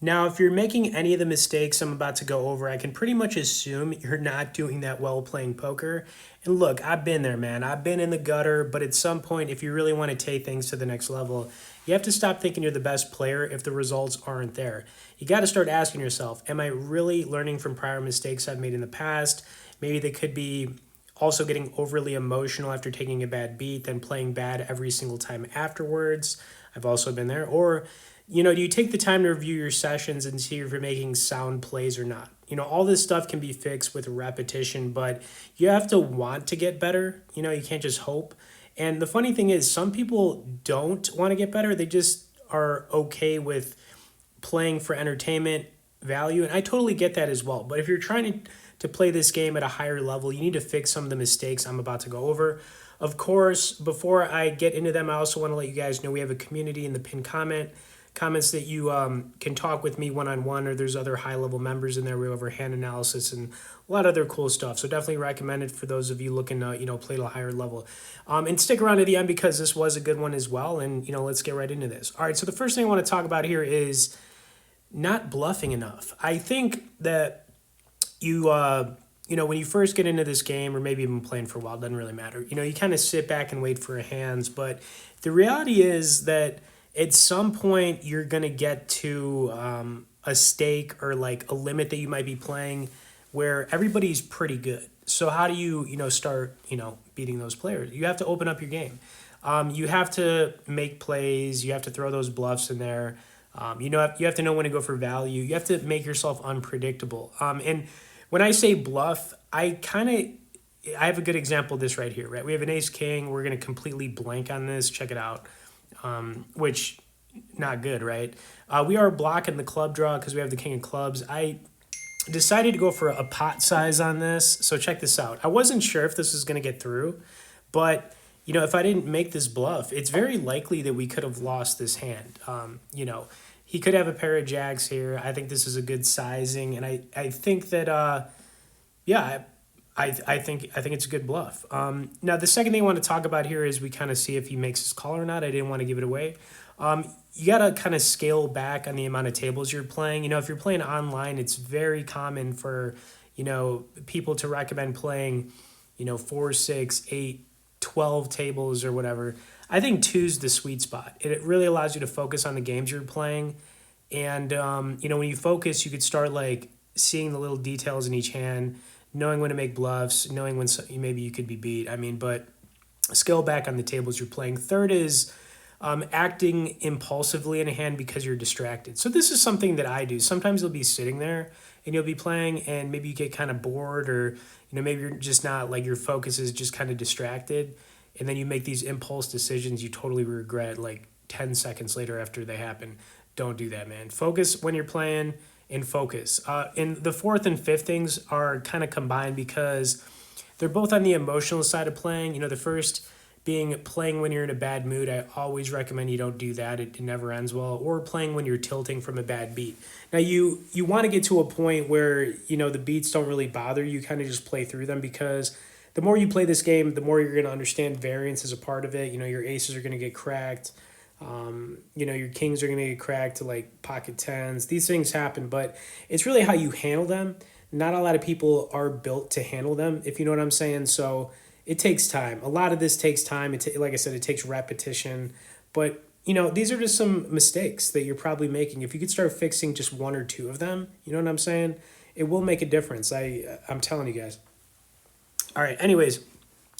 Now, if you're making any of the mistakes I'm about to go over, I can pretty much assume you're not doing that well playing poker. And look, I've been there, man. I've been in the gutter, but at some point, if you really want to take things to the next level, you have to stop thinking you're the best player if the results aren't there. You got to start asking yourself, am I really learning from prior mistakes I've made in the past? Maybe they could be also getting overly emotional after taking a bad beat, then playing bad every single time afterwards. I've also been there. Or do you take the time to review your sessions and see if you're making sound plays or not? All this stuff can be fixed with repetition, but you have to want to get better. You can't just hope. And the funny thing is, some people don't want to get better. They just are okay with playing for entertainment value. And I totally get that as well. But if you're trying to play this game at a higher level, you need to fix some of the mistakes I'm about to go over. Of course, before I get into them, I also want to let you guys know we have a community in the pinned comments that you can talk with me one-on-one, or there's other high-level members in there. We have our hand analysis and a lot of other cool stuff. So definitely recommend it for those of you looking to play at a higher level. And stick around to the end because this was a good one as well. And let's get right into this. All right, so the first thing I want to talk about here is not bluffing enough. I think that when you first get into this game, or maybe even playing for a while, it doesn't really matter. You kind of sit back and wait for hands. But the reality is that at some point you're going to get to a stake or like a limit that you might be playing where everybody's pretty good. So how do you start beating those players? You have to open up your game. You have to make plays. You have to throw those bluffs in there. You have to know when to go for value. You have to make yourself unpredictable. And when I say bluff, I have a good example of this right here, right? We have an ace king. We're going to completely blank on this. Check it out. Which not good, right? We are blocking the club draw because we have the king of clubs. I decided to go for a pot size on this. So check this out. I wasn't sure if this was going to get through, but if I didn't make this bluff, it's very likely that we could have lost this hand. He could have a pair of jacks here. I think this is a good sizing, and I think that yeah, I think it's a good bluff. Now the second thing I want to talk about here is we kind of see if he makes his call or not. I didn't want to give it away. You got to kind of scale back on the amount of tables you're playing. If you're playing online, it's very common for people to recommend playing 4, 6, 8, 12 tables or whatever. I think two's the sweet spot. It really allows you to focus on the games you're playing. And, when you focus, you could start like seeing the little details in each hand, knowing when to make bluffs, knowing when maybe you could be beat. But scale back on the tables you're playing. Third is acting impulsively in a hand because you're distracted. So this is something that I do. Sometimes you'll be sitting there and you'll be playing and maybe you get kind of bored, or maybe you're just not, like, your focus is just kind of distracted, and then you make these impulse decisions you totally regret like 10 seconds later after they happen. Don't do that, man. Focus when you're playing, and focus. And the fourth and fifth things are kind of combined because they're both on the emotional side of playing. The first being playing when you're in a bad mood. I always recommend you don't do that. It never ends well. Or playing when you're tilting from a bad beat. Now, you want to get to a point where, the beats don't really bother you. Kind of just play through them, because the more you play this game, the more you're going to understand variance as a part of it. Your aces are going to get cracked. Your kings are going to get cracked to like pocket tens. These things happen, but it's really how you handle them. Not a lot of people are built to handle them, if you know what I'm saying. So it takes time. A lot of this takes time. Like I said, it takes repetition. But, these are just some mistakes that you're probably making. If you could start fixing just one or two of them, you know what I'm saying? It will make a difference. I'm telling you guys. All right, anyways,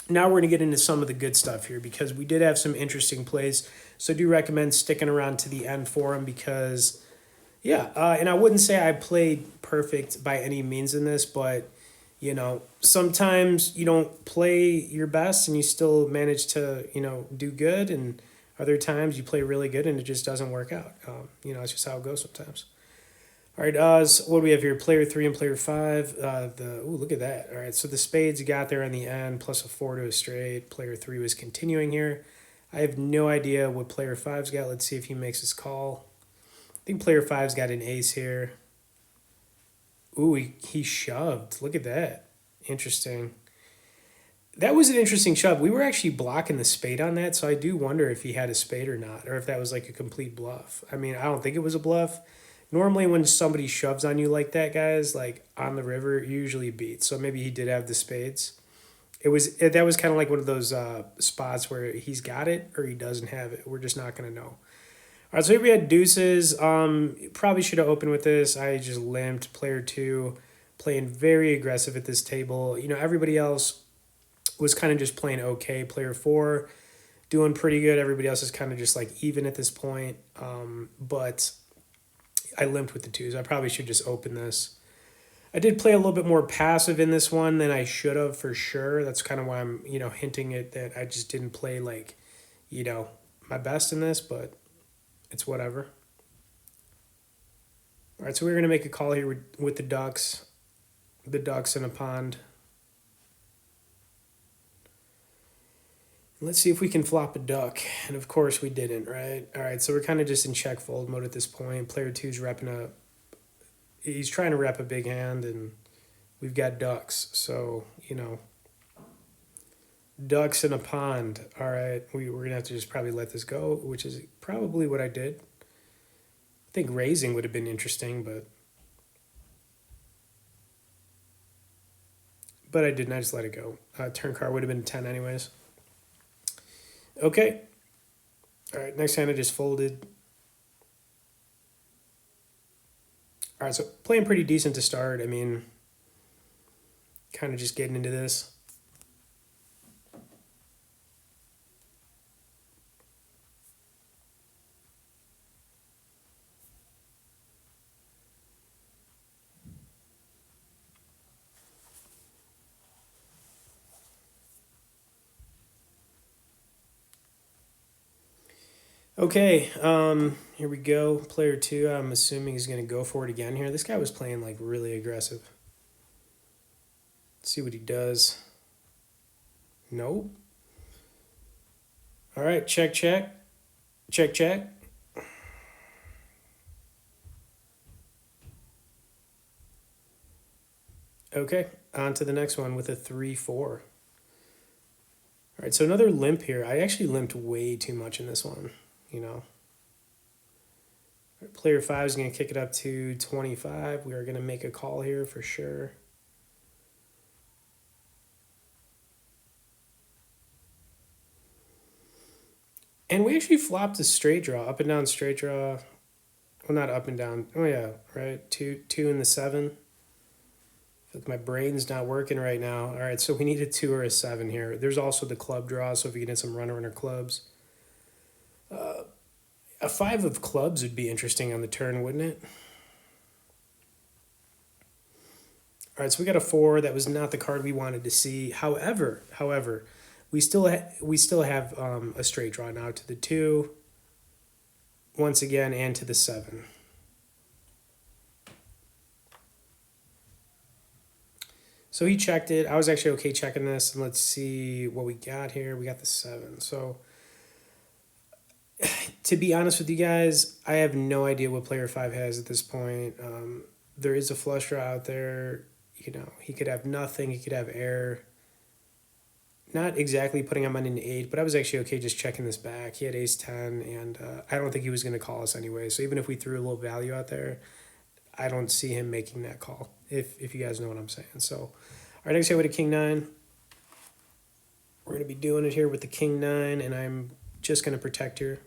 now we're going to get into some of the good stuff here, because we did have some interesting plays. So I do recommend sticking around to the end for them, because, and I wouldn't say I played perfect by any means in this, but, sometimes you don't play your best and you still manage to, do good. And other times you play really good and it just doesn't work out. It's just how it goes sometimes. All right, so what do we have here? Player 3 and player 5. Look at that. All right, so the spades you got there in the end, plus a 4 to a straight. Player 3 was continuing here. I have no idea what player 5's got. Let's see if he makes his call. I think player 5's got an ace here. Ooh, he shoved. Look at that. Interesting. That was an interesting shove. We were actually blocking the spade on that, so I do wonder if he had a spade or not, or if that was like a complete bluff. I don't think it was a bluff, Normally when somebody shoves on you like that, guys, like on the river, it usually beats. So maybe he did have the spades. That was kind of like one of those spots where he's got it or he doesn't have it. We're just not gonna know. All right, so here we had deuces. Probably should have opened with this. I just limped. Player two, playing very aggressive at this table. You know, everybody else was kind of just playing okay. Player four, doing pretty good. Everybody else is kind of just like even at this point. But I limped with the twos. I probably should just open this. I did play a little bit more passive in this one than I should have for sure. That's kind of why I'm, hinting at that I just didn't play like, my best in this, but it's whatever. All right, so we're going to make a call here with the ducks in a pond. Let's see if we can flop a duck. And of course we didn't, right? All right, so we're kind of just in check fold mode at this point. Player two's he's trying to rep a big hand, and we've got ducks. So, ducks in a pond. All right, we're going to have to just probably let this go, which is probably what I did. I think raising would have been interesting, but I didn't. I just let it go. Turn card would have been 10 anyways. Okay. All right, next hand I just folded. All right, so playing pretty decent to start. I mean, kind of just getting into this. Okay, here we go. Player two, I'm assuming he's going to go for it again here. This guy was playing like really aggressive. Let's see what he does. Nope. All right, check, check. Check, check. Okay, on to the next one with a 3-4. All right, so another limp here. I actually limped way too much in this one, Player five is going to kick it up to 25. We are going to make a call here for sure. And we actually flopped a straight draw, up and down straight draw. Well, not up and down. Oh yeah, right. Two and the 7. Like my brain's not working right now. All right, so we need a 2 or a 7 here. There's also the club draw, so if you get in some runner clubs. A 5 of clubs would be interesting on the turn, wouldn't it? All right, so we got a 4. That was not the card we wanted to see. However, we still have a straight draw now to the 2, once again, and to the 7. So he checked it. I was actually okay checking this, and let's see what we got here. We got the 7. So to be honest with you guys, I have no idea what player 5 has at this point. There is a flush draw out there. He could have nothing. He could have air. Not exactly putting him on an 8, but I was actually okay just checking this back. He had ace 10, and I don't think he was going to call us anyway. So even if we threw a little value out there, I don't see him making that call, if you guys know what I'm saying. So, all right, next here with a king 9. We're going to be doing it here with the king 9, and I'm just going to protect here.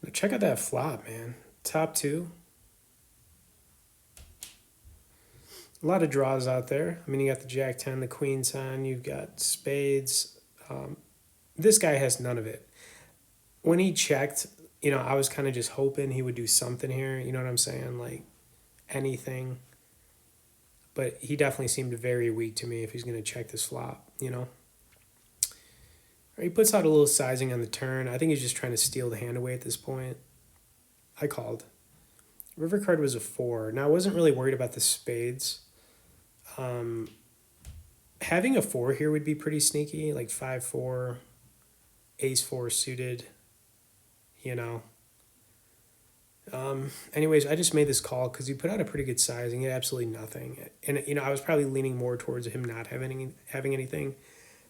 Now check out that flop, man. Top 2. A lot of draws out there. I mean, you got the jack 10, the queen 10, you've got spades. This guy has none of it. When he checked, I was kind of just hoping he would do something here. You know what I'm saying? Like anything. But he definitely seemed very weak to me if he's going to check this flop, He puts out a little sizing on the turn. I think he's just trying to steal the hand away at this point. I called. River card was a 4. Now, I wasn't really worried about the spades. Having a 4 here would be pretty sneaky, like 5-4, ace 4 suited, Anyways, I just made this call because he put out a pretty good sizing. He had absolutely nothing. And, I was probably leaning more towards him not having anything.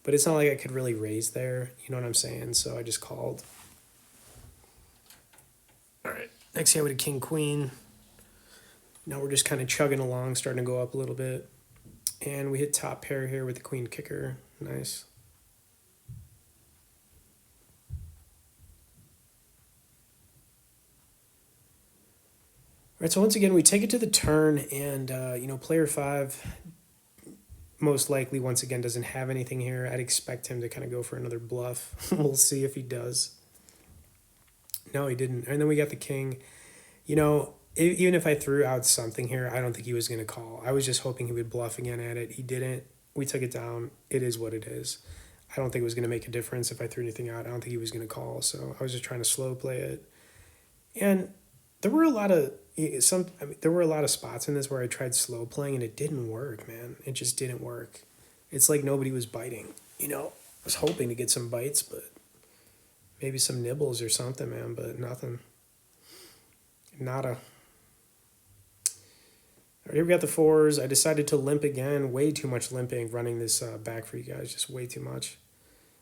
But it's not like I could really raise there. You know what I'm saying? So I just called. All right. Next hand with a king queen. Now we're just kind of chugging along, starting to go up a little bit. And we hit top pair here with the queen kicker. Nice. All right, so once again, we take it to the turn, and, player 5 most likely, once again, doesn't have anything here. I'd expect him to kind of go for another bluff. We'll see if he does. No, he didn't. And then we got the king. Even if I threw out something here, I don't think he was going to call. I was just hoping he would bluff again at it. He didn't. We took it down. It is what it is. I don't think it was going to make a difference if I threw anything out. I don't think he was going to call. So I was just trying to slow play it. And there were a lot of there were a lot of spots in this where I tried slow playing and it didn't work, man. It just didn't work. It's like nobody was biting. I was hoping to get some bites, but maybe some nibbles or something, man. But nothing. Nada. All right, here we got the 4s. I decided to limp again. Way too much limping running this back for you guys. Just way too much.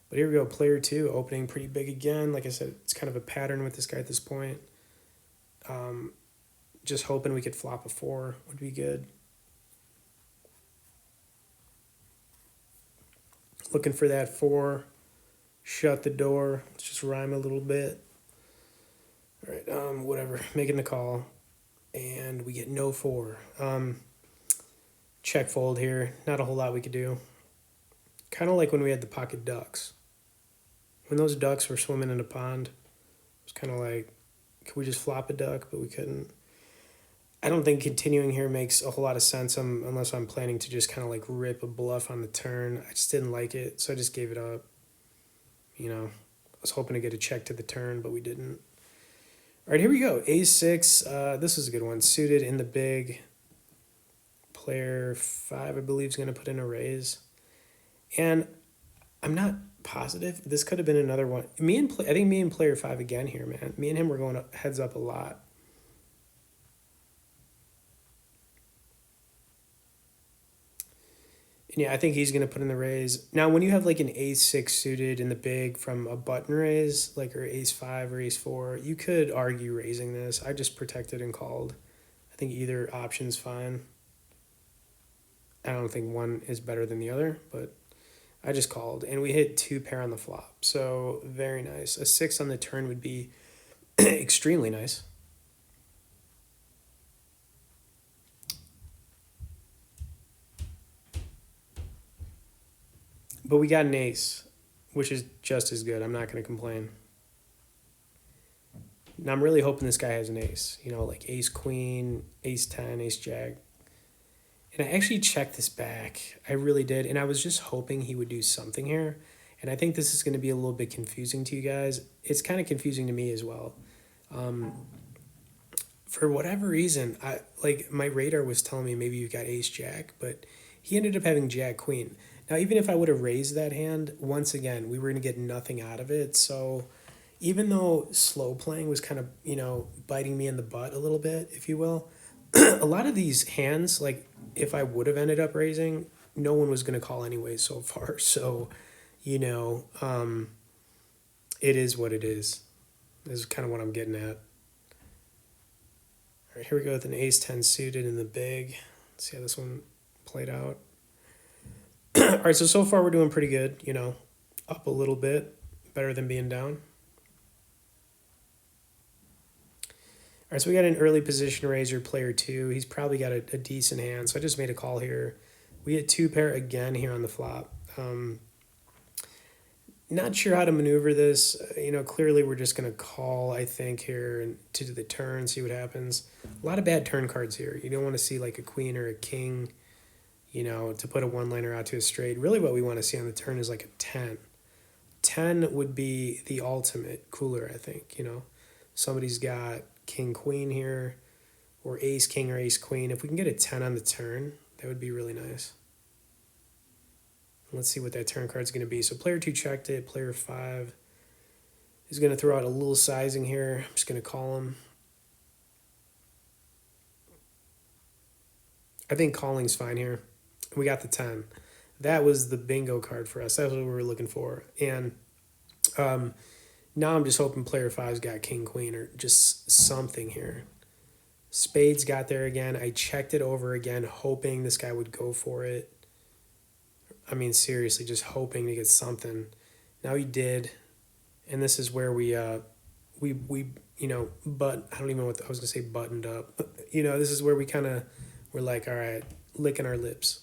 But here we go. Player 2 opening pretty big again. Like I said, it's kind of a pattern with this guy at this point. Just hoping we could flop a 4 would be good. Looking for that 4. Shut the door. Let's just rhyme a little bit. All right, whatever. Making the call. And we get no 4. Check fold here. Not a whole lot we could do. Kind of like when we had the pocket ducks. When those ducks were swimming in a pond, it was kind of like, could we just flop a duck? But we couldn't. I don't think continuing here makes a whole lot of sense unless I'm planning to just kind of like rip a bluff on the turn. I just didn't like it, so I just gave it up. I was hoping to get a check to the turn, but we didn't. All right, here we go. A6. This is a good one. Suited in the big. Player 5, I believe, is going to put in a raise. And I'm not positive. This could have been another one. I think me and player 5 again here, man. Me and him were going heads up a lot. And yeah, I think he's going to put in the raise. Now, when you have like an ace-6 suited in the big from a button raise, like or ace-5 or ace-4, you could argue raising this. I just protected and called. I think either option's fine. I don't think one is better than the other, but I just called. And we hit 2 pair on the flop. So very nice. A 6 on the turn would be extremely nice. But we got an ace, which is just as good. I'm not going to complain. Now I'm really hoping this guy has an ace. Like ace queen, ace 10, ace jack. And I actually checked this back. I really did. And I was just hoping he would do something here. And I think this is going to be a little bit confusing to you guys. It's kind of confusing to me as well. For whatever reason, my radar was telling me maybe you got ace jack, but he ended up having jack queen. Now, even if I would have raised that hand, once again, we were going to get nothing out of it. So even though slow playing was kind of, biting me in the butt a little bit, if you will, a lot of these hands, like if I would have ended up raising, no one was going to call anyway so far. So, it is what it is. This is kind of what I'm getting at. All right, here we go with an ace-10 suited in the big. Let's see how this one played out. All right, so far we're doing pretty good, up a little bit, better than being down. All right, so we got an early position raiser, player 2. He's probably got a decent hand, so I just made a call here. We hit 2 pair again here on the flop. Not sure how to maneuver this. Clearly we're just going to call, I think, here and to the turn, see what happens. A lot of bad turn cards here. You don't want to see like a queen or a king, to put a one-liner out to a straight. Really what we want to see on the turn is like a 10. 10 would be the ultimate cooler, I think, Somebody's got king, queen here, or ace, king, or ace, queen. If we can get a 10 on the turn, that would be really nice. Let's see what that turn card's going to be. So player 2 checked it. Player 5 is going to throw out a little sizing here. I'm just going to call him. I think calling's fine here. We got the 10. That was the bingo card for us. That's what we were looking for. And um, now I'm just hoping player five's got king, queen, or just something here. Spades got there again. I checked it over again, hoping this guy would go for it. I mean, seriously, just hoping to get something. Now he did, and this is where we but I don't even know what I was gonna say, buttoned up. This is where we kind of were like, all right, licking our lips.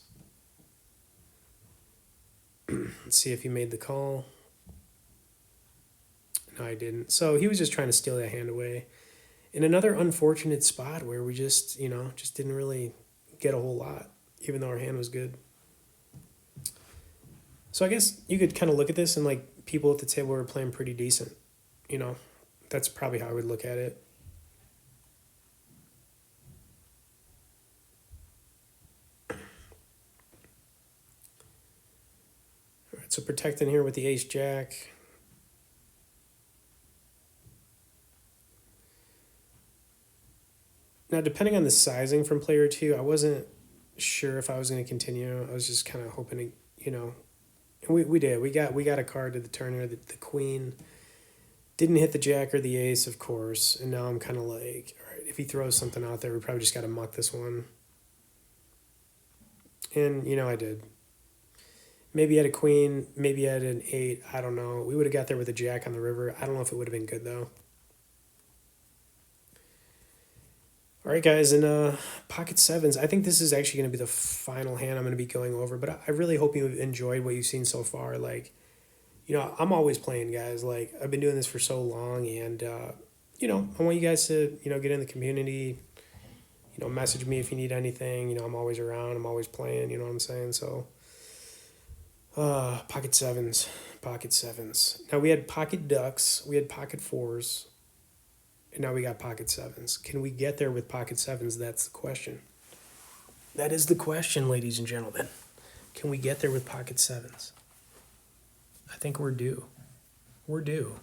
Let's see if he made the call. No, I didn't. So he was just trying to steal that hand away. In another unfortunate spot where we just didn't really get a whole lot, even though our hand was good. So I guess you could kind of look at this and like people at the table were playing pretty decent. You know, that's probably how I would look at it. All right, so protecting here with the ace jack. Now, depending on the sizing from player two, I wasn't sure if I was going to continue. I was just kind of hoping and we did. We got a card to the turn here, the queen. Didn't hit the jack or the ace, of course. And now I'm kind of like, all right, if he throws something out there, we probably just got to muck this one. And, I did. Maybe he had a queen, maybe he had an eight. I don't know. We would have got there with a jack on the river. I don't know if it would have been good, though. All right, guys, in pocket sevens, I think this is actually going to be the final hand I'm going to be going over, but I really hope you enjoyed what you've seen so far. Like, I'm always playing, guys. Like, I've been doing this for so long, and, I want you guys to, get in the community, message me if you need anything. I'm always around. I'm always playing, you know what I'm saying? So, pocket sevens, pocket sevens. Now, we had pocket ducks, we had pocket fours, and now we got pocket sevens. Can we get there with pocket sevens? That's the question. That is the question, ladies and gentlemen. Can we get there with pocket sevens? I think we're due. We're due.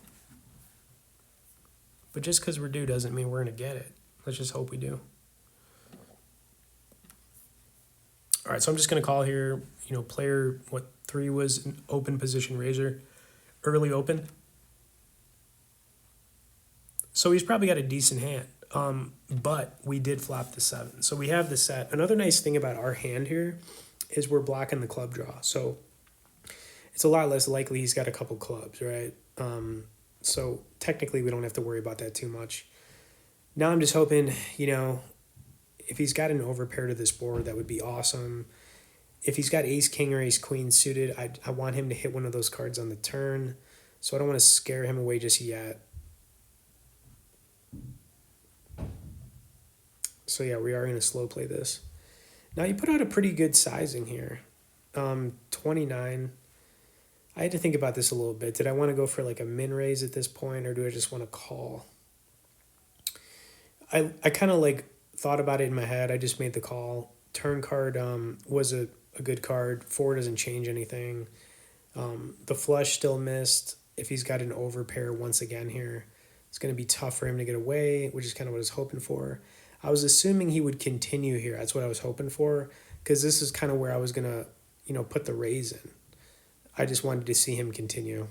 But just because we're due doesn't mean we're going to get it. Let's just hope we do. All right, so I'm just going to call here, player, 3 was an open position raiser, early open. So he's probably got a decent hand, but we did flop the 7. So we have the set. Another nice thing about our hand here is we're blocking the club draw. So it's a lot less likely he's got a couple clubs, right? So technically we don't have to worry about that too much. Now I'm just hoping, if he's got an overpair to this board, that would be awesome. If he's got ace king or ace queen suited, I want him to hit one of those cards on the turn. So I don't want to scare him away just yet. So yeah, we are going to slow play this. Now you put out a pretty good sizing here. 29. I had to think about this a little bit. Did I want to go for like a min raise at this point, or do I just want to call? I kind of like thought about it in my head. I just made the call. Turn card was a good card. 4 doesn't change anything. The flush still missed. If he's got an overpair once again here, it's going to be tough for him to get away, which is kind of what I was hoping for. I was assuming he would continue here. That's what I was hoping for, because this is kind of where I was going to, put the raise in. I just wanted to see him continue.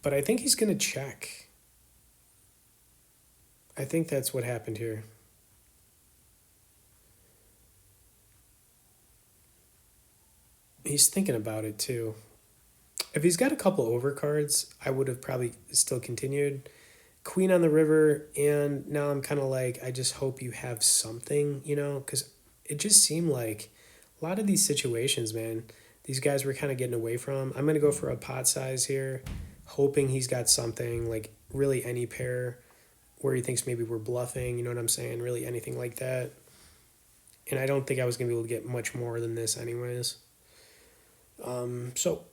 But I think he's going to check. I think that's what happened here. He's thinking about it too. If he's got a couple overcards, I would have probably still continued. Queen on the river, and now I'm kind of like, I just hope you have something, because it just seemed like a lot of these situations, man, these guys were kind of getting away from. I'm going to go for a pot size here, hoping he's got something, like really any pair where he thinks maybe we're bluffing, you know what I'm saying? Really anything like that. And I don't think I was going to be able to get much more than this anyways. So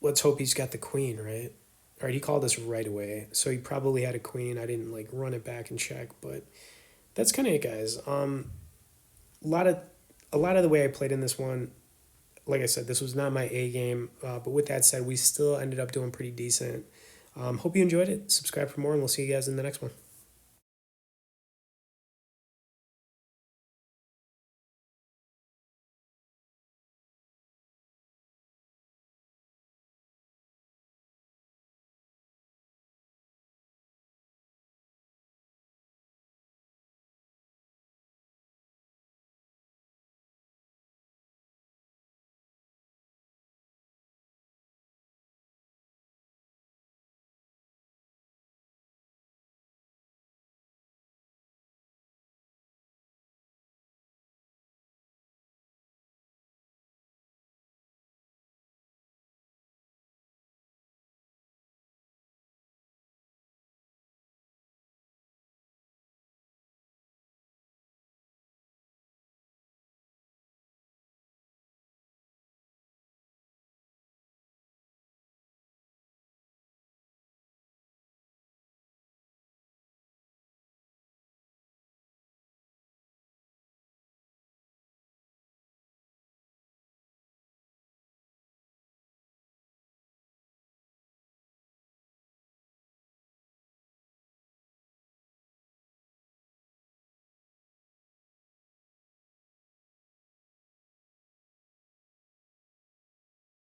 let's hope he's got the queen, right? All right, he called us right away. So he probably had a queen. I didn't like run it back and check, but that's kind of it, guys. A lot of the way I played in this one, like I said, this was not my A game. But with that said, we still ended up doing pretty decent. Hope you enjoyed it. Subscribe for more, and we'll see you guys in the next one.